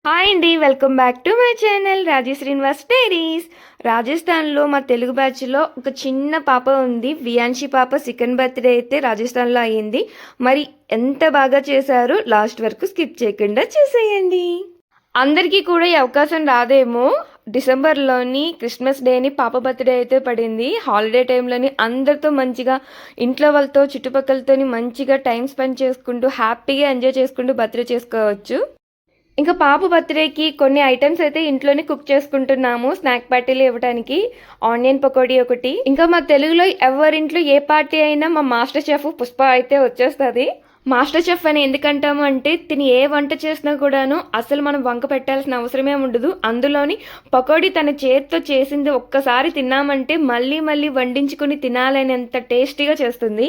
Hi అండి, welcome back to my channel Raji Srinivas diaries. రాజస్థాన్లో మా తెలుగు బ్యాచ్లో ఒక చిన్న పాప ఉంది. వియాన్షి పాప సెకండ్ బర్త్డే అయితే రాజస్థాన్లో అయ్యింది. మరి ఎంత బాగా చేశారో లాస్ట్ వరకు స్కిప్ చేయకుండా చూసేయండి. అందరికీ కూడా ఈ అవకాశం రాదేమో. డిసెంబర్లోని క్రిస్మస్ డేని పాప బర్త్డే అయితే పడింది. హాలిడే టైంలోని అందరితో మంచిగా ఇంట్లో వాళ్ళతో చుట్టుపక్కలతో మంచిగా టైం స్పెండ్ చేసుకుంటూ హ్యాపీగా ఎంజాయ్ చేసుకుంటూ బర్త్డే చేసుకోవచ్చు. ఇంకా పాప బర్త్డేకి కొన్ని ఐటమ్స్ అయితే ఇంట్లోనే కుక్ చేసుకుంటున్నాము స్నాక్ పార్టీలు ఇవ్వడానికి. ఆనియన్ పకోడీ ఒకటి. ఇంకా మా తెలుగులో ఎవరింట్లో ఏ పార్టీ అయినా మా మాస్టర్ చెఫ్ పుష్ప అయితే వచ్చేస్తుంది. మాస్టర్ చెఫ్ అని ఎందుకంటాము అంటే తిని ఏ వంట చేసినా కూడాను అసలు మనం వంక పెట్టాల్సిన అవసరమే ఉండదు. అందులోని పకోడీ తన చేతితో చేసింది ఒక్కసారి తిన్నామంటే మళ్ళీ మళ్ళీ వండించుకుని తినాలనేంత టేస్టీగా చేస్తుంది.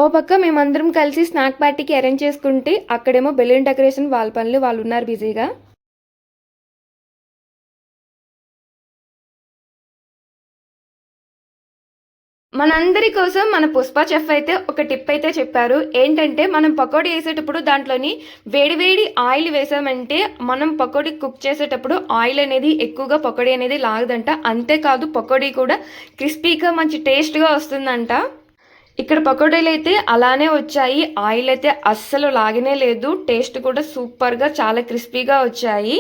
ఓ పక్క మేమందరం కలిసి స్నాక్ పార్టీకి అరేంజ్ చేసుకుంటే అక్కడేమో బెలూన్ డెకరేషన్ వాళ్ళ పనులు వాళ్ళు ఉన్నారు బిజీగా. మనందరి కోసం మన పుష్ప చెఫ్ అయితే ఒక టిప్ అయితే చెప్పారు. ఏంటంటే మనం పకోడీ వేసేటప్పుడు దాంట్లోని వేడివేడి ఆయిల్ వేసామంటే మనం పకోడీ కుక్ చేసేటప్పుడు ఆయిల్ అనేది ఎక్కువగా పకోడీ అనేది లాగదంట. అంతేకాదు పకోడీ కూడా క్రిస్పీగా మంచి టేస్ట్గా వస్తుందంట. ఇక్కడ పకోడీలు అయితే అలానే వచ్చాయి. ఆయిల్ అయితే అస్సలు లాగనే లేదు. టేస్ట్ కూడా సూపర్గా చాలా క్రిస్పీగా వచ్చాయి.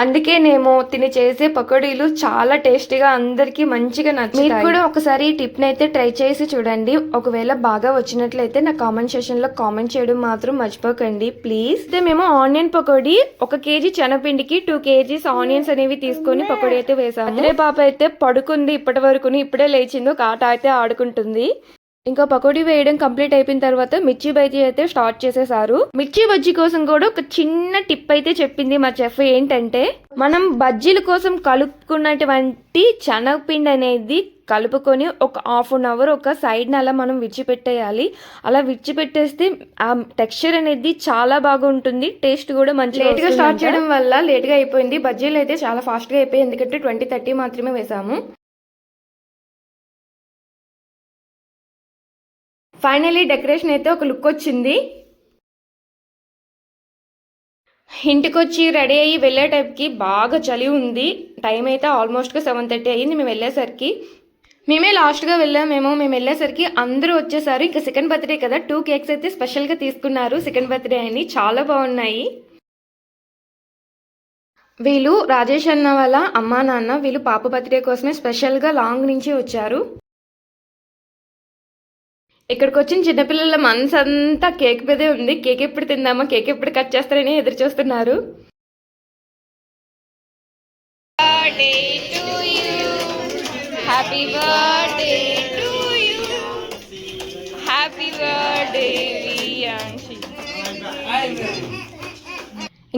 అందుకేనేమో తిని చేసే పకోడీలు చాలా టేస్టీగా అందరికీ మంచిగా నచ్చుతాయి. మీరు కూడా ఒకసారి ఈ టిప్ని అయితే ట్రై చేసి చూడండి. ఒకవేళ బాగా వచ్చినట్లయితే నా కామెంట్ సెక్షన్లో కామెంట్ చేయడం మాత్రం మర్చిపోకండి ప్లీజ్. అయితే మేము ఆనియన్ పకోడీ 1 kg శనగపిండికి 2 kgs ఆనియన్స్ అనేవి తీసుకొని పకోడీ అయితే వేసాము. అదే పాప అయితే పడుకుంది ఇప్పటి వరకు. ఇప్పుడే లేచింది, ఒక ఆట అయితే ఆడుకుంటుంది. ఇంకా పకోడీ వేయడం కంప్లీట్ అయిపోయిన తర్వాత మిర్చి బజ్జీ అయితే స్టార్ట్ చేసేసారు. మిర్చి బజ్జీ కోసం కూడా ఒక చిన్న టిప్ అయితే చెప్పింది మా చెఫ్. ఏంటంటే మనం బజ్జీల కోసం కలుపుకున్నటువంటి శనగపిండి అనేది కలుపుకొని ఒక 1/2 hour ఒక సైడ్ని అలా మనం విడిచిపెట్టేయాలి. అలా విడిచిపెట్టేస్తే ఆ టెక్స్చర్ అనేది చాలా బాగా ఉంటుంది. టేస్ట్ కూడా మంచి. లేట్గా స్టార్ట్ చేయడం వల్ల లేట్గా అయిపోయింది. బజ్జీలు అయితే చాలా ఫాస్ట్గా అయిపోయాయి. ఎందుకంటే 20-30 మాత్రమే వేసాము. ఫైనలీ డెకరేషన్ అయితే ఒక లుక్ వచ్చింది. ఇంటికి వచ్చి రెడీ అయ్యి వెళ్ళే టైప్కి బాగా చలి ఉంది. టైం అయితే ఆల్మోస్ట్గా 7:30 అయ్యింది మేము వెళ్ళేసరికి. మేమే లాస్ట్గా వెళ్ళామేమో. మేము వెళ్ళేసరికి అందరూ వచ్చేసారు. ఇంకా సెకండ్ బర్త్డే కదా, 2 cakes అయితే స్పెషల్గా తీసుకున్నారు సెకండ్ బర్త్డే అని. చాలా బాగున్నాయి. వీళ్ళు రాజేష్ అన్న వాళ్ళ అమ్మా నాన్న. వీళ్ళు పాప బర్త్డే కోసమే స్పెషల్గా లాంగ్ నుంచి వచ్చారు. ఇక్కడికి వచ్చిన చిన్నపిల్లల మనసు అంతా కేక్ మీదే ఉంది. కేక్ ఎప్పుడు తిందామా, కేక్ ఎప్పుడు కట్ చేస్తారని ఎదురు చూస్తున్నారు.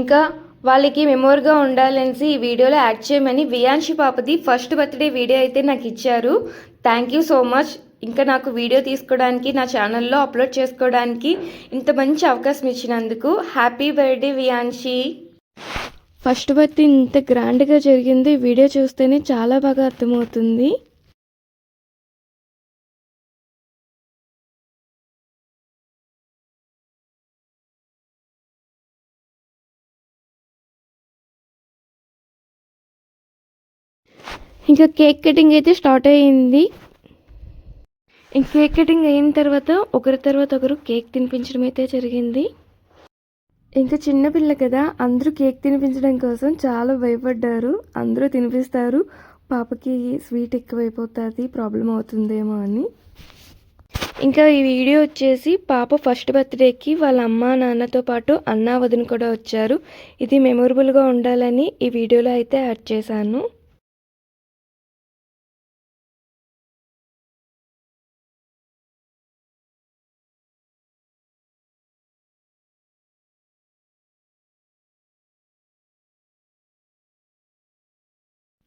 ఇంకా వాళ్ళకి మెమోరీగా ఉండాలనేసి ఈ వీడియోలో యాడ్ చేయమని వియాన్షి పాపది ఫస్ట్ బర్త్డే వీడియో అయితే నాకు ఇచ్చారు. Thank you so much. ఇంకా నాకు వీడియో తీసుకోవడానికి, నా ఛానల్లో అప్లోడ్ చేసుకోవడానికి ఇంత మంచి అవకాశం ఇచ్చినందుకు హ్యాపీ బర్త్డే వియాన్షి. ఫస్ట్ బర్త్డే ఇంత గ్రాండ్గా జరిగింది. వీడియో చూస్తేనే చాలా బాగా అర్థమవుతుంది. ఇంకా కేక్ కటింగ్ అయితే స్టార్ట్ అయ్యింది. ఇంక కేక్ కటింగ్ అయిన తర్వాత ఒకరి తర్వాత ఒకరు కేక్ తినిపించడం అయితే జరిగింది. ఇంకా చిన్నపిల్ల కదా, అందరూ కేక్ తినిపించడం కోసం చాలా భయపడ్డారు. అందరూ తినిపిస్తారు, పాపకి స్వీట్ ఎక్కువైపోతుంది, ప్రాబ్లం అవుతుందేమో అని. ఇంకా ఈ వీడియో వచ్చేసి పాప ఫస్ట్ బర్త్డేకి వాళ్ళ అమ్మ నాన్నతో పాటు అన్న వదిన కూడా వచ్చారు. ఇది మెమొరబుల్గా ఉండాలని ఈ వీడియోలో అయితే యాడ్ చేశాను.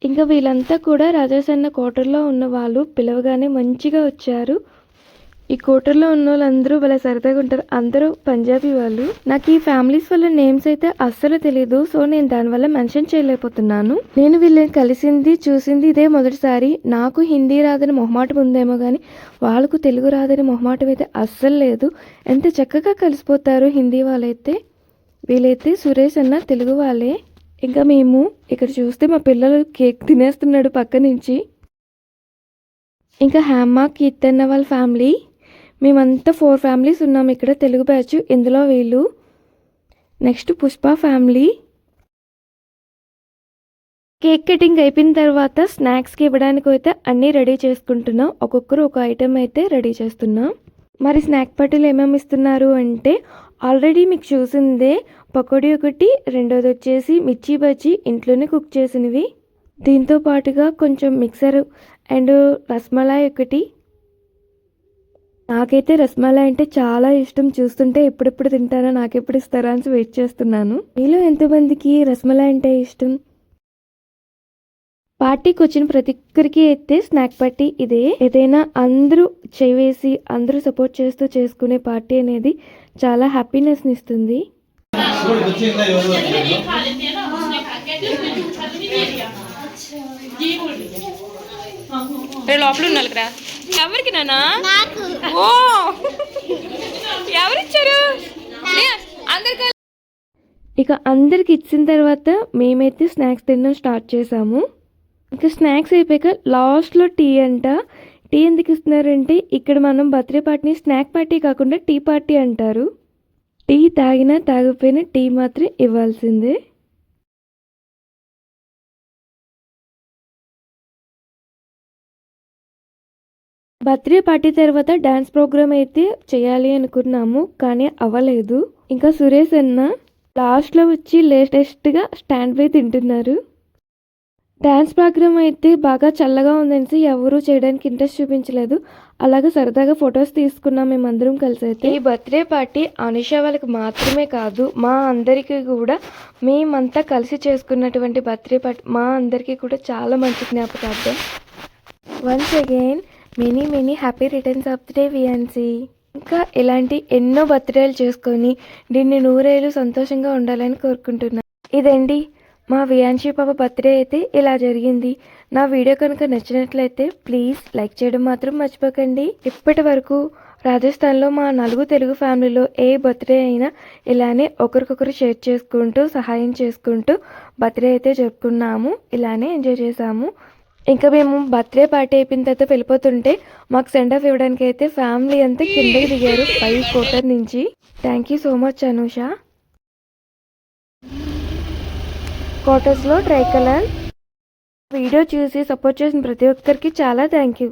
ఇంకా వీళ్ళంతా కూడా రాజేష్ క్వార్టర్లో ఉన్న వాళ్ళు పిలవగానే మంచిగా వచ్చారు. ఈ క్వార్టర్లో ఉన్న వాళ్ళందరూ భలే సరదాగా ఉంటారు. అందరూ పంజాబీ వాళ్ళు. నాకు ఈ ఫ్యామిలీస్ వాళ్ళ నేమ్స్ అయితే అస్సలు తెలీదు. సో నేను దానివల్ల మెన్షన్ చేయలేకపోతున్నాను. నేను వీళ్ళని కలిసింది చూసింది ఇదే మొదటిసారి. నాకు హిందీ రాదని మొహమాటం ఉందేమో కానీ వాళ్ళకు తెలుగు రాదని మొహమాటం అయితే అస్సలు లేదు. ఎంత చక్కగా కలిసిపోతారు హిందీ వాళ్ళైతే. వీలైతే సురేష్ అన్న తెలుగు వాళ్ళే. ఇంకా మేము ఇక్కడ చూస్తే మా పిల్లలు కేక్ తినేస్తున్నాడు పక్క నుంచి. ఇంకా హేమ కీర్తన్న వాళ్ళ ఫ్యామిలీ, మేమంతా 4 ఫ్యామిలీస్ ఉన్నాం ఇక్కడ తెలుగు బ్యాచ్. ఇందులో వీళ్ళు. Next Pushpa family. Cake cutting అయిపోయిన తర్వాత స్నాక్స్కి ఇవ్వడానికి అయితే అన్నీ రెడీ చేసుకుంటున్నాం. ఒక్కొక్కరు ఒక ఐటెం అయితే రెడీ చేస్తున్నాం. మరి స్నాక్ పార్టీలు ఏమేమి ఇస్తున్నారు అంటే ఆల్రెడీ మీకు చూసిందే పకోడీ ఒకటి, రెండోది వచ్చేసి మిర్చి బజ్జీ ఇంట్లోనే కుక్ చేసినవి, దీంతో పాటుగా కొంచెం మిక్సర్ అండ్ రస్మలాయ్ ఒకటి. నాకైతే రస్మలాయ్ అంటే చాలా ఇష్టం. చూస్తుంటే ఎప్పుడెప్పుడు తింటారా, నాకెప్పుడు ఇస్తారా అని వెయిట్ చేస్తున్నాను. మీలో ఎంతమందికి రస్మలాయ్ అంటే ఇష్టం? పార్టీకి వచ్చిన ప్రతి ఒక్కరికి అయితే స్నాక్ పార్టీ ఇదే. ఏదైనా అందరూ చేసి అందరూ సపోర్ట్ చేస్తూ చేసుకునే పార్టీ అనేది చాలా హ్యాపీనెస్ని ఇస్తుంది. లోపల ఉన్నారా? ఎవరికి నానా? ఓ ఎవరిచ్చారు? ఇక అందరికి ఇచ్చిన తర్వాత మేమైతే స్నాక్స్ తినడం స్టార్ట్ చేసాము. ఇంకా స్నాక్స్ అయిపోయాక లాస్ట్లో టీ అంట. టీ ఎందుకు ఇస్తున్నారంటే ఇక్కడ మనం బర్త్డే పార్టీని స్నాక్ పార్టీ కాకుండా టీ పార్టీ అంటారు. టీ తాగినా తాగకపోయినా టీ మాత్రం ఇవ్వాల్సిందే. బర్త్డే పార్టీ తర్వాత డాన్స్ ప్రోగ్రామ్ అయితే చేయాలి అనుకున్నాము, కానీ అవ్వలేదు. ఇంకా సురేష్ అన్న లాస్ట్లో వచ్చి లేటెస్ట్గా స్టాండ్ బై తింటున్నారు. డ్యాన్స్ ప్రోగ్రామ్ అయితే బాగా చల్లగా ఉందనేసి ఎవరూ చేయడానికి ఇంట్రెస్ట్ చూపించలేదు. అలాగే సరదాగా ఫొటోస్ తీసుకున్నాం మేమందరం కలిసి. అయితే ఈ బర్త్డే పార్టీ అనుష వాళ్ళకి మాత్రమే కాదు, మా అందరికీ కూడా, మేమంతా కలిసి చేసుకున్నటువంటి బర్త్డే పార్టీ మా అందరికీ కూడా చాలా మంచి జ్ఞాపకార్థం. Once again many happy returns of the day Viyansi. ఇంకా ఇలాంటి ఎన్నో బర్త్డేలు చేసుకొని దీన్ని 100 ఏళ్ళు సంతోషంగా ఉండాలని కోరుకుంటున్నాను. ఇదండి మా వియాన్షి పాప బర్త్డే అయితే ఇలా జరిగింది. నా వీడియో కనుక నచ్చినట్లయితే ప్లీజ్ లైక్ చేయడం మాత్రం మర్చిపోకండి. ఇప్పటి వరకు రాజస్థాన్లో మా 4 తెలుగు ఫ్యామిలీలో ఏ బర్త్డే అయినా ఇలానే ఒకరికొకరు షేర్ చేసుకుంటూ సహాయం చేసుకుంటూ బర్త్డే అయితే జరుపుకున్నాము. ఇలానే ఎంజాయ్ చేసాము. ఇంకా మేము బర్త్డే పార్టీ అయిపోయిన తర్వాత వెళ్ళిపోతుంటే మాకు సెండ్ ఆఫ్ ఇవ్వడానికి అయితే ఫ్యామిలీ అంతా కిందకి దిగారు 5 కోటర్ నుంచి. Thank you so much Anusha. క్వార్టర్స్లో ట్రై కలర్ వీడియో చూసి సపోర్ట్ చేసిన ప్రతి ఒక్కరికి చాలా థ్యాంక్ యూ.